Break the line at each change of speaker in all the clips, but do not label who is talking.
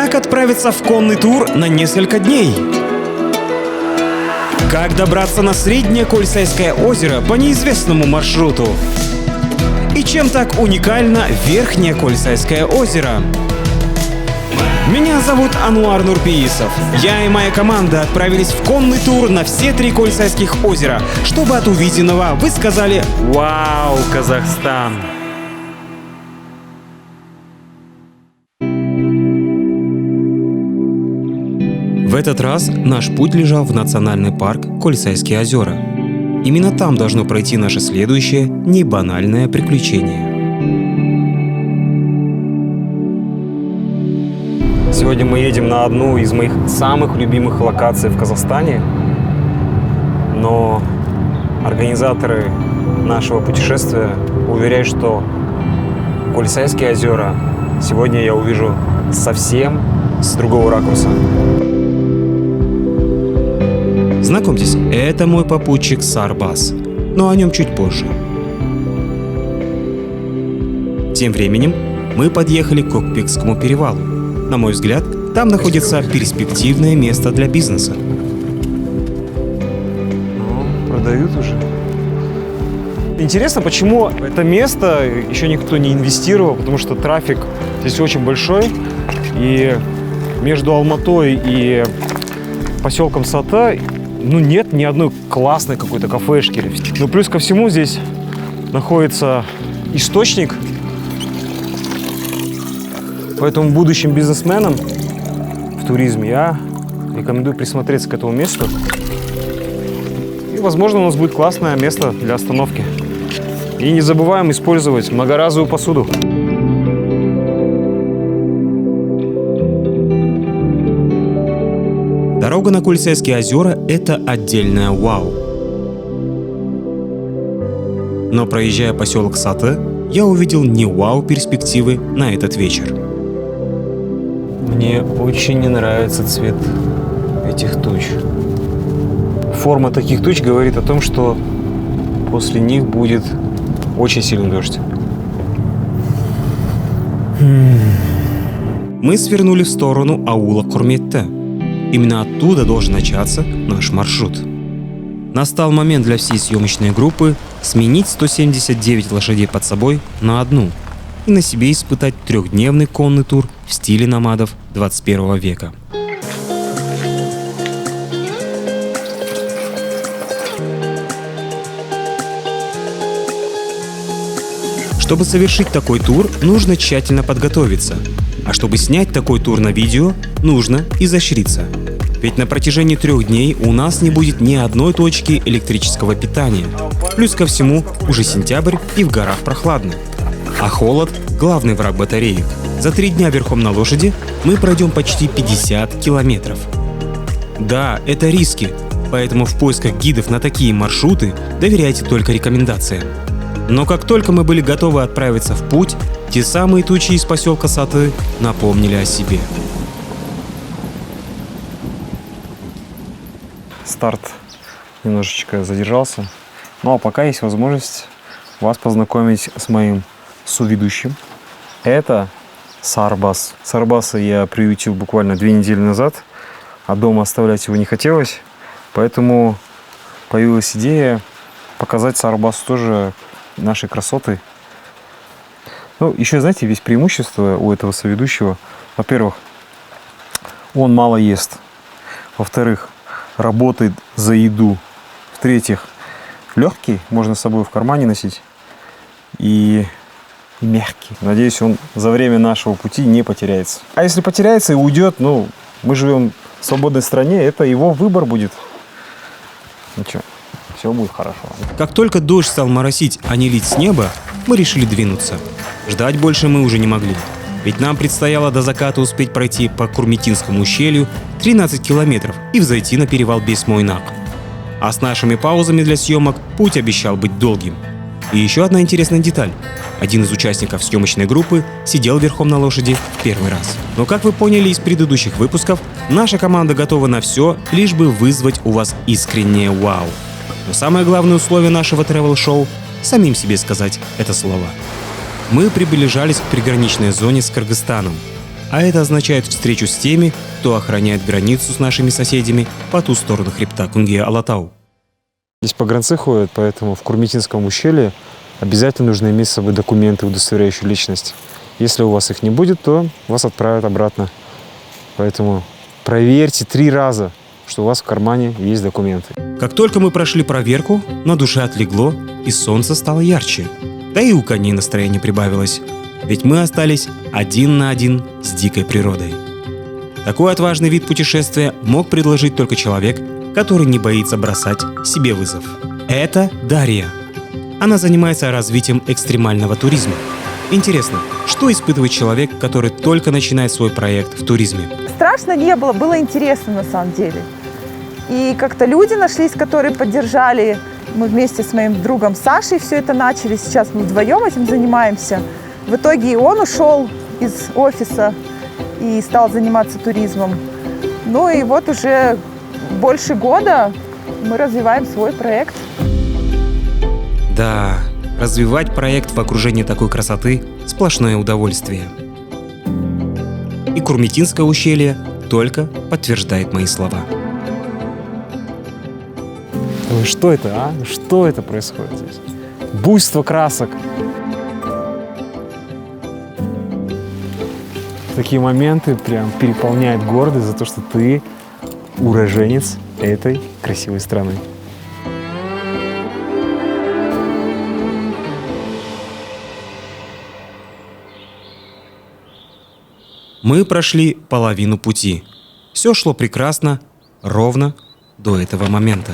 Как отправиться в конный тур на несколько дней? Как добраться на Среднее Кольцайское озеро по неизвестному маршруту? И чем так уникально Верхнее Кольцайское озеро? Меня зовут Ануар Нурпиисов. Я и моя команда отправились в конный тур на все 3 Кольцайских озера, чтобы от увиденного вы сказали «Вау, Казахстан!». В этот раз наш путь лежал в национальный парк Кольцайские озера. Именно там должно пройти наше следующее небанальное приключение. Сегодня мы едем на одну из моих самых любимых локаций в Казахстане, но организаторы нашего путешествия уверяют, что Кольцайские озера сегодня я увижу совсем с другого ракурса. Знакомьтесь, это мой попутчик Сарбас, но о нем чуть позже. Тем временем мы подъехали к Кокпекскому перевалу. На мой взгляд, там находится перспективное место для бизнеса. Продают уже. Интересно, почему это место еще никто не инвестировал, потому что трафик здесь очень большой. И между Алматой и поселком Сата нет ни одной классной какой-то кафешки. Но плюс ко всему здесь находится источник. Поэтому будущим бизнесменам в туризме я рекомендую присмотреться к этому месту. И, возможно, у нас будет классное место для остановки. И не забываем использовать многоразовую посуду. Дорога на Кольцайские озера – это отдельное вау. Но проезжая поселок Саты, я увидел не вау перспективы на этот вечер. Мне очень не нравится цвет этих туч. Форма таких туч говорит о том, что после них будет очень сильный дождь. Мы свернули в сторону аула Курметте. Именно оттуда должен начаться наш маршрут. Настал момент для всей съемочной группы сменить 179 лошадей под собой на одну и на себе испытать 3-дневный конный тур в стиле номадов 21 века. Чтобы совершить такой тур, нужно тщательно подготовиться. А чтобы снять такой тур на видео, нужно изощриться. Ведь на протяжении 3 дней у нас не будет ни одной точки электрического питания. Плюс ко всему, уже сентябрь и в горах прохладно. А холод – главный враг батареек. За 3 дня верхом на лошади мы пройдем почти 50 километров. Да, это риски, поэтому в поисках гидов на такие маршруты доверяйте только рекомендациям. Но как только мы были готовы отправиться в путь, те самые тучи из поселка Саты напомнили о себе. Старт немножечко задержался, но пока есть возможность вас познакомить с моим соведущим. Это Сарбас. Сарбаса я приютил буквально 2 недели назад, а дома оставлять его не хотелось, поэтому появилась идея показать Сарбасу тоже наши красоты. Еще, знаете, есть преимущество у этого соведущего. Во-первых, он мало ест. Во-вторых, работает за еду. В-третьих, легкий, можно с собой в кармане носить. И мягкий. Надеюсь, он за время нашего пути не потеряется. А если потеряется и уйдет, мы живем в свободной стране, это его выбор будет. Ничего, все будет хорошо. Как только дождь стал моросить, а не лить с неба, мы решили двинуться. Ждать больше мы уже не могли. Ведь нам предстояло до заката успеть пройти по Курметинскому ущелью 13 километров и взойти на перевал Бесмойнак. А с нашими паузами для съемок путь обещал быть долгим. И еще одна интересная деталь. Один из участников съемочной группы сидел верхом на лошади в первый раз. Но как вы поняли из предыдущих выпусков, наша команда готова на все, лишь бы вызвать у вас искреннее вау. Но самое главное условие нашего тревел-шоу – самим себе сказать это слово. Мы приближались к приграничной зоне с Кыргызстаном.
А это означает встречу с теми, кто охраняет границу с нашими соседями по ту сторону хребта Кунгия-Алатау.
Здесь погранцы ходят, поэтому в Курмитинском ущелье обязательно нужно иметь с собой документы, удостоверяющие личность. Если у вас их не будет, то вас отправят обратно. Поэтому проверьте 3 раза, что у вас в кармане есть документы.
Как только мы прошли проверку, на душе отлегло, и солнце стало ярче. Да и у коней настроение прибавилось. Ведь мы остались 1 на 1 с дикой природой. Такой отважный вид путешествия мог предложить только человек, который не боится бросать себе вызов. Это Дарья. Она занимается развитием экстремального туризма. Интересно, что испытывает человек, который только начинает свой проект в туризме?
Страшно не было, было интересно на самом деле. И как-то люди нашлись, которые поддержали. Мы вместе с моим другом Сашей все это начали. Сейчас мы вдвоем этим занимаемся. В итоге и он ушел из офиса и стал заниматься туризмом. Ну и вот уже больше года мы развиваем свой проект.
Да, развивать проект в окружении такой красоты – сплошное удовольствие. И Курмитинское ущелье только подтверждает мои слова.
Ой, что это, а? Что это происходит здесь? Буйство красок. Такие моменты прям переполняют гордость за то, что ты уроженец этой красивой страны.
Мы прошли половину пути. Все шло прекрасно, ровно до этого момента.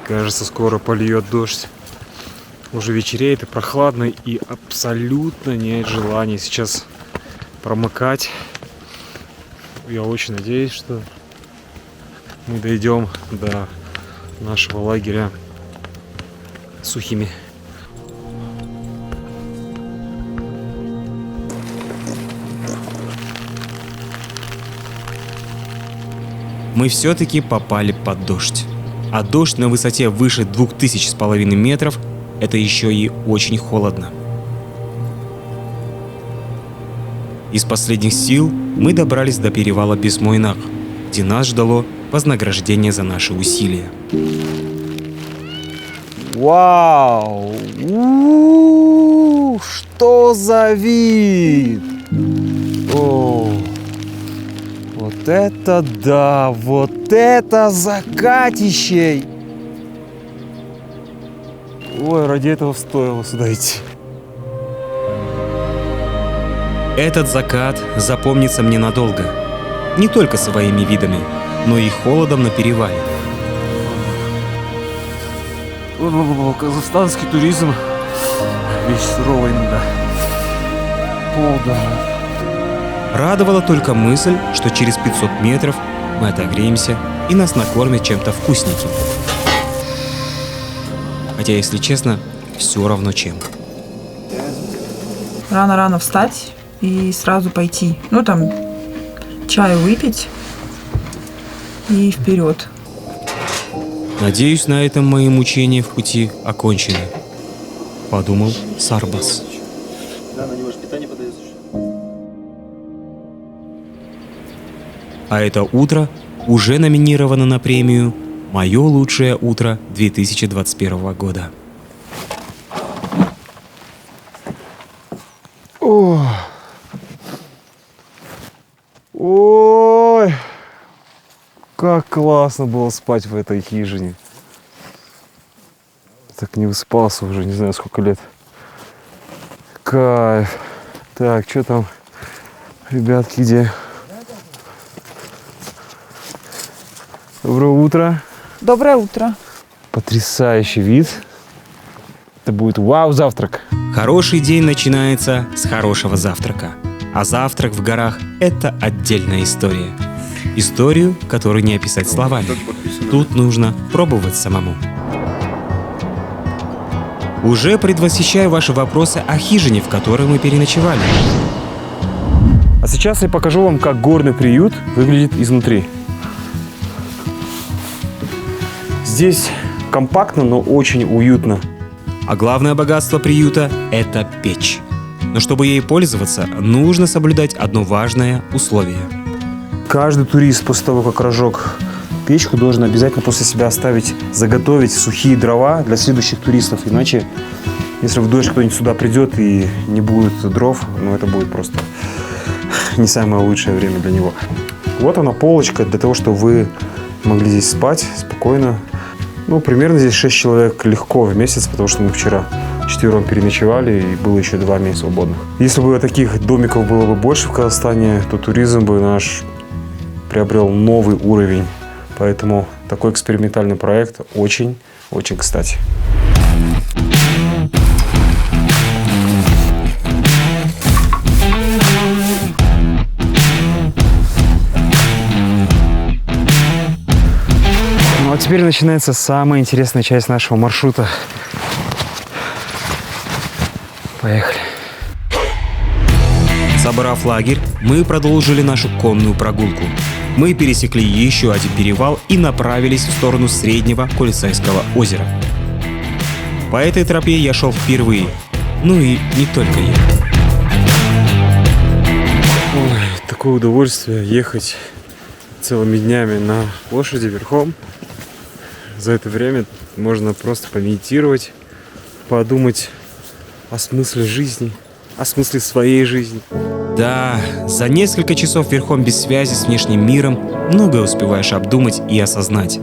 Кажется, скоро польет дождь. Уже вечереет и прохладно, и абсолютно нет желания сейчас промокать. Я очень надеюсь, что мы дойдем до нашего лагеря сухими.
Мы все-таки попали под дождь. А дождь на высоте выше 2500 метров – это еще и очень холодно. Из последних сил мы добрались до перевала Бесмойнах, где нас ждало вознаграждение за наши усилия.
Вау! Что за вид! О, вот это да! Вот это закатище! Ой, ради этого стоило сюда идти.
Этот закат запомнится мне надолго. Не только своими видами, но и холодом на перевале.
Казахстанский туризм вещь суровая иногда. О, да.
Радовала только мысль, что через 500 метров мы отогреемся и нас накормят чем-то вкусненьким. Хотя, если честно, все равно чем.
Рано-рано встать и сразу пойти. Ну, там, чаю выпить и вперед.
Надеюсь, на этом мои мучения в пути окончены. Подумал Сарбас. А это утро уже номинировано на премию «Мое лучшее утро 2021 года».
Ой, как классно было спать в этой хижине. Так не высыпался уже, не знаю сколько лет. Кайф. Так, что там, ребятки, где? Доброе утро.
Доброе утро.
Потрясающий вид. Это будет вау-завтрак.
Хороший день начинается с хорошего завтрака. А завтрак в горах – это отдельная история. Историю, которую не описать словами. Тут нужно пробовать самому. Уже предвосхищаю ваши вопросы о хижине, в которой мы переночевали.
А сейчас я покажу вам, как горный приют выглядит изнутри. Здесь компактно, но очень уютно.
А главное богатство приюта – это печь. Но чтобы ей пользоваться, нужно соблюдать одно важное условие.
Каждый турист после того, как разжег печку, должен обязательно после себя оставить, заготовить сухие дрова для следующих туристов. Иначе, если в дождь кто-нибудь сюда придет и не будет дров, ну это будет просто не самое лучшее время для него. Вот она, полочка для того, чтобы вы могли здесь спать спокойно. Ну, примерно здесь 6 человек легко в месяц, потому что мы вчера вчетвером переночевали и было еще 2 месяца свободных. Если бы таких домиков было бы больше в Казахстане, то туризм бы наш приобрел новый уровень. Поэтому такой экспериментальный проект очень кстати. Ну а теперь начинается самая интересная часть нашего маршрута. Поехали.
Собрав лагерь, мы продолжили нашу конную прогулку. Мы пересекли еще один перевал и направились в сторону Среднего Кольцайского озера. По этой тропе я шел впервые. Ну и не только я.
Ой, такое удовольствие ехать целыми днями на лошади верхом. За это время можно просто помедитировать, подумать о смысле жизни, о смысле своей жизни.
Да, за несколько часов верхом без связи с внешним миром многое успеваешь обдумать и осознать.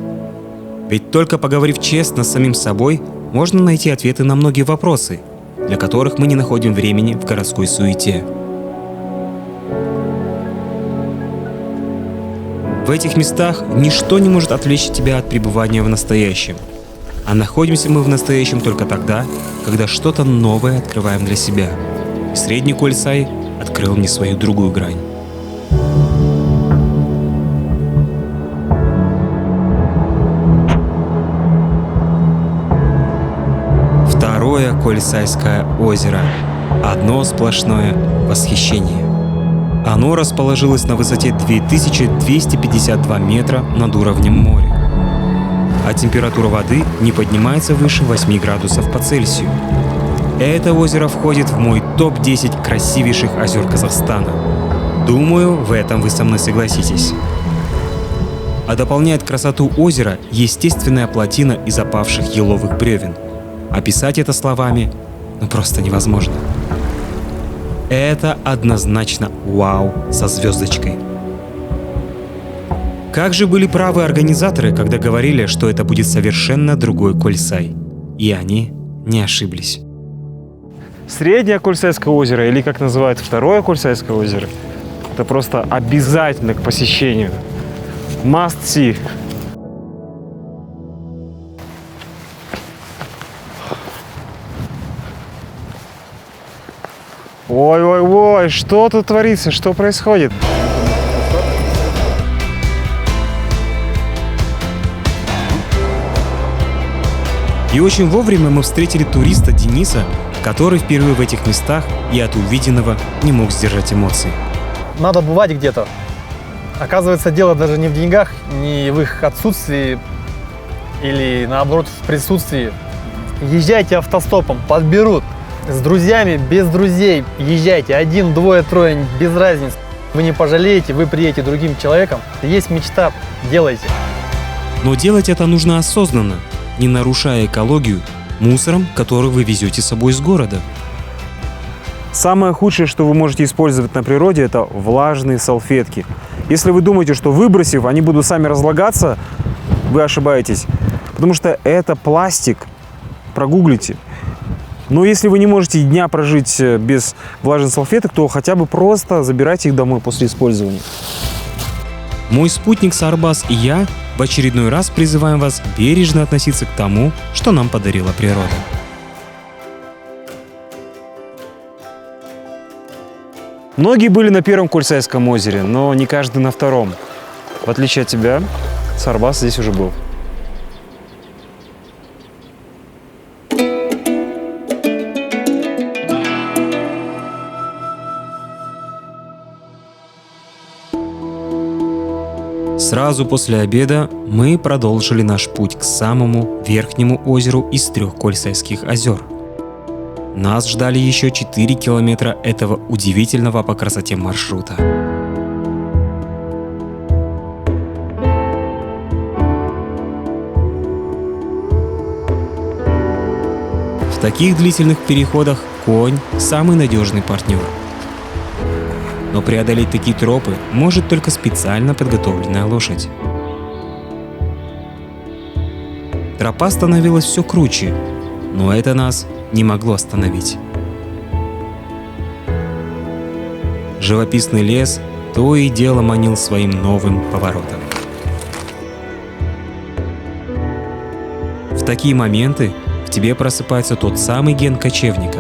Ведь только поговорив честно с самим собой, можно найти ответы на многие вопросы, для которых мы не находим времени в городской суете. В этих местах ничто не может отвлечь тебя от пребывания в настоящем. А находимся мы в настоящем только тогда, когда что-то новое открываем для себя. Средний Кольцай открыл мне свою другую грань. Второе Кольцайское озеро. Одно сплошное восхищение. Оно расположилось на высоте 2252 метра над уровнем моря. А температура воды не поднимается выше 8 градусов по Цельсию. Это озеро входит в мой топ-10 красивейших озер Казахстана. Думаю, в этом вы со мной согласитесь. А дополняет красоту озера естественная плотина из опавших еловых бревен. Описать это словами просто невозможно. Это однозначно вау со звездочкой. Как же были правы организаторы, когда говорили, что это будет совершенно другой Кольцай. И они не ошиблись.
Среднее Кольцайское озеро, или как называют второе Кольцайское озеро, это просто обязательно к посещению. Must see. Ой-ой-ой, что тут творится, что происходит?
И очень вовремя мы встретили туриста Дениса, который впервые в этих местах и от увиденного не мог сдержать эмоций.
Надо бывать где-то. Оказывается, дело даже не в деньгах, не в их отсутствии или, наоборот, в присутствии. Езжайте автостопом, подберут. С друзьями, без друзей. Езжайте. 1, 2, 3, без разницы. Вы не пожалеете, вы приедете другим человеком. Есть мечта, делайте.
Но делать это нужно осознанно, не нарушая экологию мусором, который вы везете с собой из города.
Самое худшее, что вы можете использовать на природе, это влажные салфетки. Если вы думаете, что выбросив, они будут сами разлагаться, вы ошибаетесь. Потому что это пластик. Прогуглите. Но если вы не можете дня прожить без влажных салфеток, то хотя бы просто забирайте их домой после использования.
Мой спутник Сарбас и я в очередной раз призываем вас бережно относиться к тому, что нам подарила природа.
Многие были на первом Кольцайском озере, но не каждый на втором. В отличие от тебя, Сарбас здесь уже был.
Сразу после обеда мы продолжили наш путь к самому верхнему озеру из 3 Кольцайских озер. Нас ждали еще 4 километра этого удивительного по красоте маршрута. В таких длительных переходах конь – самый надежный партнер. Но преодолеть такие тропы может только специально подготовленная лошадь. Тропа становилась все круче, но это нас не могло остановить. Живописный лес то и дело манил своим новым поворотом. В такие моменты в тебе просыпается тот самый ген кочевника,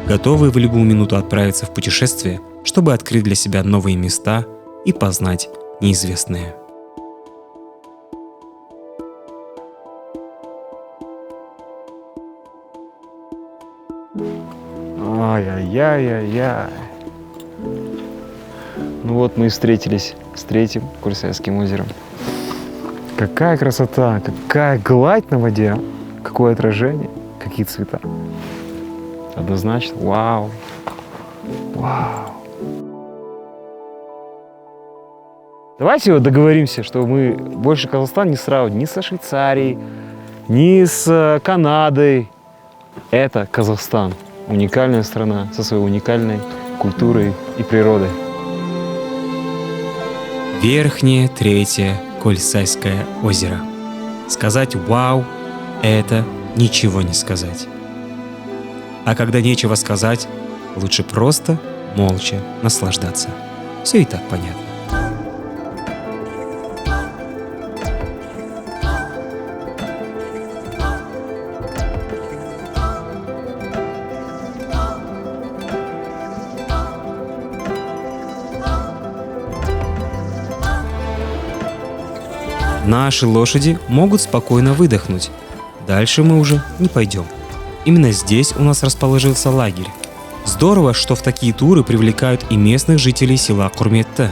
готовый в любую минуту отправиться в путешествие, чтобы открыть для себя новые места и познать неизвестное.
Ай-яй-яй-яй-яй. Ну вот мы и встретились с третьим Курсайским озером. Какая красота, какая гладь на воде, какое отражение, какие цвета. Однозначно, вау, вау. Давайте вот договоримся, что мы больше Казахстан не сравним ни со Швейцарией, ни с Канадой. Это Казахстан. Уникальная страна со своей уникальной культурой и природой.
Верхнее третье Кольсайское озеро. Сказать «вау» — это ничего не сказать. А когда нечего сказать, лучше просто молча наслаждаться. Все и так понятно. Наши лошади могут спокойно выдохнуть. Дальше мы уже не пойдем. Именно здесь у нас расположился лагерь. Здорово, что в такие туры привлекают и местных жителей села Курметте.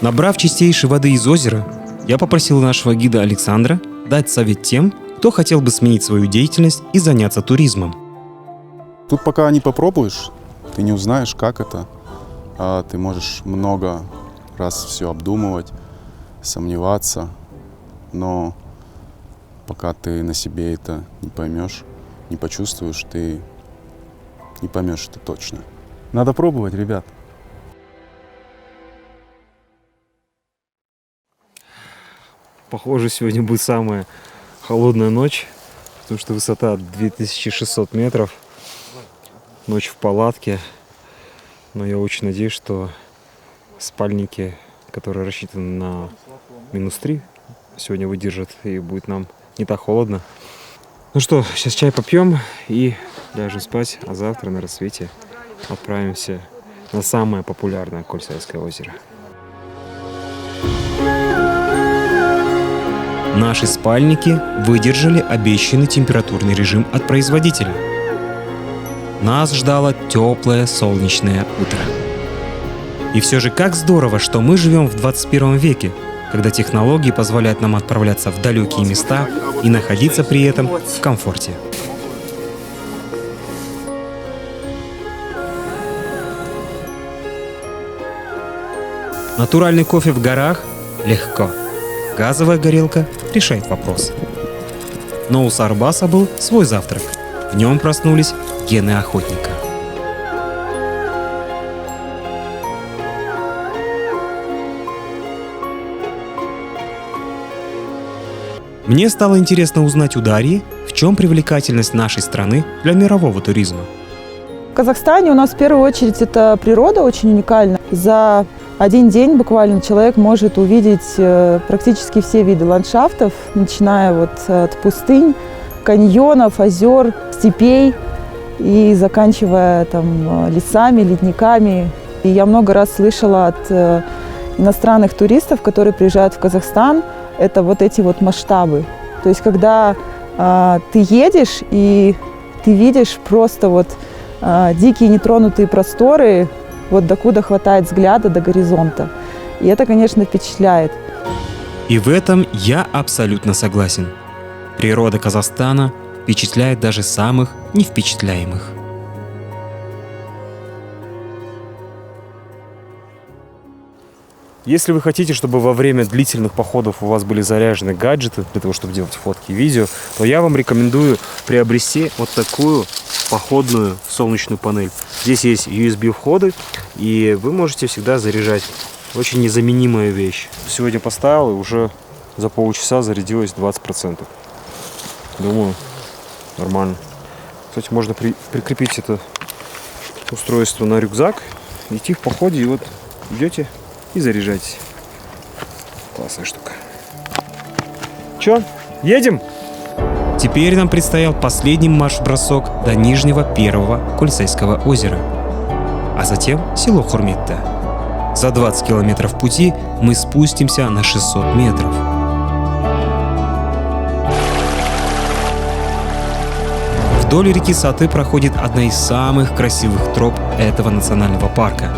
Набрав чистейшей воды из озера, я попросил нашего гида Александра дать совет тем, кто хотел бы сменить свою деятельность и заняться туризмом.
Тут пока не попробуешь, ты не узнаешь, как это. Ты можешь много раз все обдумывать, сомневаться, но пока ты на себе это не поймешь, не почувствуешь, ты не поймешь это точно. Надо пробовать, ребят.
Похоже, сегодня будет самая холодная ночь, потому что высота 2600 метров. Ночь в палатке, но я очень надеюсь, что спальники, которые рассчитаны на -3, сегодня выдержат и будет нам не так холодно. Ну что, сейчас чай попьем и ляжем спать, а завтра на рассвете отправимся на самое популярное Кольсайское озеро.
Наши спальники выдержали обещанный температурный режим от производителя. Нас ждало теплое солнечное утро. И все же как здорово, что мы живем в 21 веке, когда технологии позволяют нам отправляться в далекие места и находиться при этом в комфорте. Натуральный кофе в горах – легко. Газовая горелка решает вопрос. Но у Сарбаса был свой завтрак. В нем проснулись гены охотника. Мне стало интересно узнать у Дарьи, в чем привлекательность нашей страны для мирового туризма.
В Казахстане у нас в первую очередь это природа очень уникальна. За один день буквально человек может увидеть практически все виды ландшафтов, начиная вот от пустынь, каньонов, озер, степей и заканчивая там лесами, ледниками. И я много раз слышала от иностранных туристов, которые приезжают в Казахстан, это вот эти вот масштабы. То есть когда ты едешь и ты видишь просто вот дикие нетронутые просторы, вот докуда хватает взгляда до горизонта. И это, конечно, впечатляет.
И в этом я абсолютно согласен. Природа Казахстана впечатляет даже самых невпечатляемых.
Если вы хотите, чтобы во время длительных походов у вас были заряжены гаджеты для того, чтобы делать фотки и видео, то я вам рекомендую приобрести вот такую походную солнечную панель. Здесь есть USB-входы, и вы можете всегда заряжать. Очень незаменимая вещь. Сегодня поставил, и уже за полчаса зарядилось 20%. Думаю, нормально. Кстати, можно прикрепить это устройство на рюкзак, идти в походе, и вот идете и заряжайтесь. Классная штука. Чё, едем?
Теперь нам предстоял последний марш-бросок до нижнего первого Кольцайского озера, а затем село Хурметта. За 20 километров пути мы спустимся на 600 метров. Вдоль реки Саты проходит одна из самых красивых троп этого национального парка.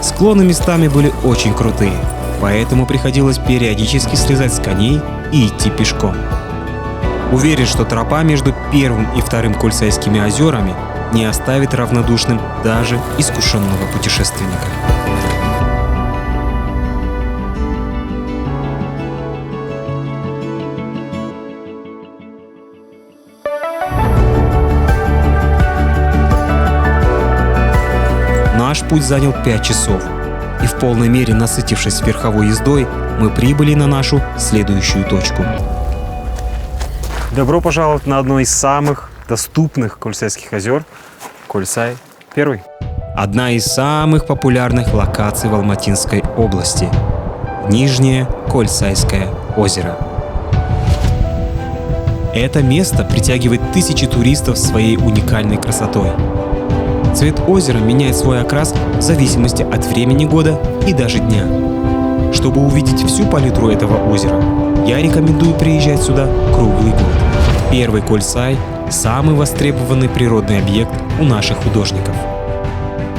Склоны местами были очень крутые, поэтому приходилось периодически слезать с коней и идти пешком. Уверен, что тропа между первым и вторым Кольцайскими озерами не оставит равнодушным даже искушенного путешественника. Наш путь занял 5 часов, и в полной мере насытившись верховой ездой, мы прибыли на нашу следующую точку.
Добро пожаловать на одно из самых доступных Кольцайских озер – Кольцай-1.
Одна из самых популярных локаций в Алматинской области – Нижнее Кольцайское озеро. Это место притягивает тысячи туристов своей уникальной красотой. Цвет озера меняет свой окрас в зависимости от времени года и даже дня. Чтобы увидеть всю палитру этого озера, я рекомендую приезжать сюда круглый год. Первый Кольцай – самый востребованный природный объект у наших художников.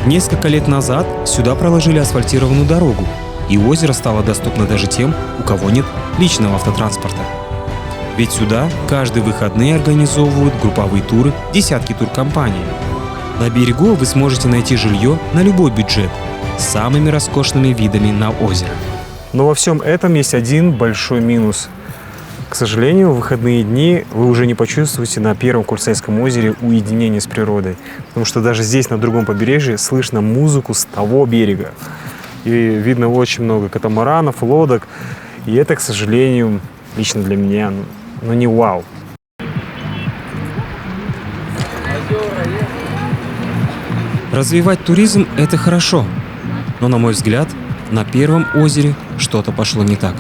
Несколько лет назад сюда проложили асфальтированную дорогу, и озеро стало доступно даже тем, у кого нет личного автотранспорта. Ведь сюда каждые выходные организовывают групповые туры десятки туркомпаний. На берегу вы сможете найти жилье на любой бюджет с самыми роскошными видами на озеро.
Но во всем этом есть один большой минус. К сожалению, в выходные дни вы уже не почувствуете на первом Кольцайском озере уединение с природой. Потому что даже здесь, на другом побережье, слышно музыку с того берега. И видно очень много катамаранов, лодок. И это, к сожалению, лично для меня, не вау.
Развивать туризм – это хорошо, но, на мой взгляд, на первом озере что-то пошло не так.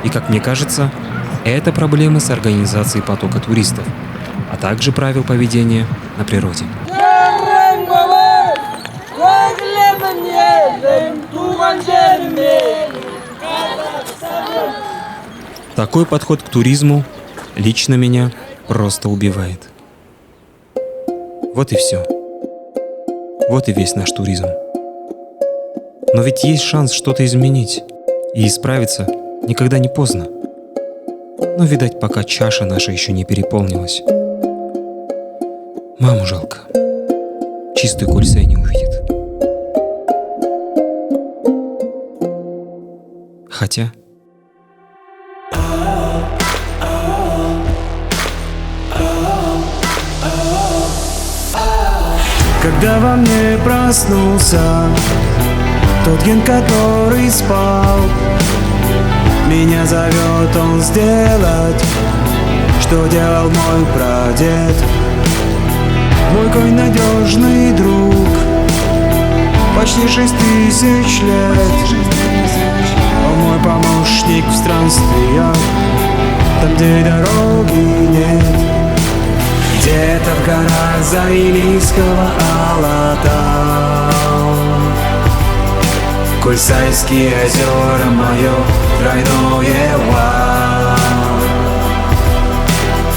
И, как мне кажется, это проблемы с организацией потока туристов, а также правил поведения на природе. Такой подход к туризму лично меня просто убивает. Вот и все. Вот и весь наш туризм. Но ведь есть шанс что-то изменить. И исправиться никогда не поздно. Но, видать, пока чаша наша еще не переполнилась. Маму жалко. Чистый Кольцай не увидит. Хотя...
Когда во мне проснулся тот ген, который спал, меня зовет он сделать, что делал мой прадед. Мой конь надежный друг, почти 6000 лет. Он мой помощник в странствиях, там, где дороги нет. Где-то в горах Заилийского Алатау Кольцайские озера, мое тройное вау.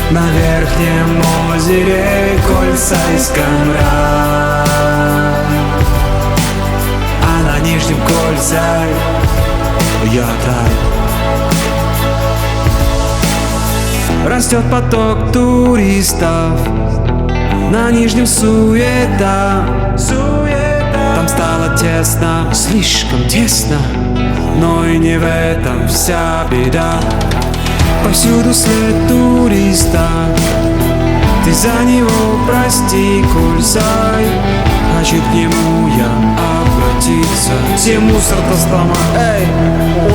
На верхнем озере Кольцайском рай, а на нижнем Кольцай Ятай. Растет поток туристов, на Нижнем суета. Там стало тесно, слишком тесно, но и не в этом вся беда. Повсюду след туриста, ты за него прости, Кульсай. Хочу к нему я обратиться. Все мусор достома, эй,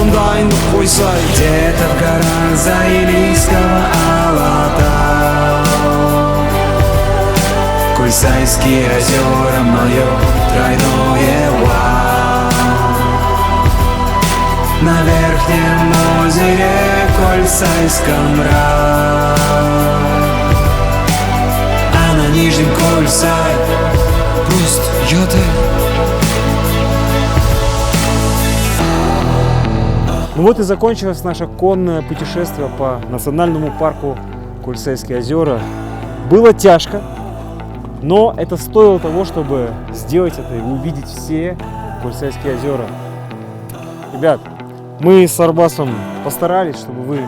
он дай Кульсай. Где-то в горах Заилийского Алата Кульсайские озера, мое тройное вау. На верхнем озере Кольцайском рай, а на нижнем Кольцай просто Ятай.
Ну вот и закончилось наше конное путешествие по национальному парку Кульсайские озера. Было тяжко, но это стоило того, чтобы сделать это и увидеть все Кульсайские озера. Ребят, мы с Сарбасом постарались, чтобы вы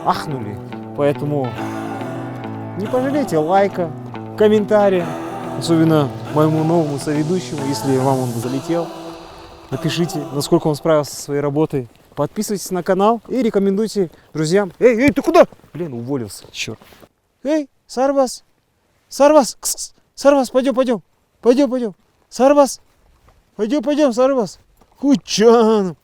ахнули, поэтому не пожалейте лайка, комментария, особенно моему новому соведущему, если вам он залетел. Напишите, насколько он справился со своей работой. Подписывайтесь на канал и рекомендуйте друзьям. Эй, ты куда? Блин, уволился, черт. Эй, Сарбас, Сарбас, Сарбас, пойдем. Сарбас, пойдем, Сарбас. Кучан.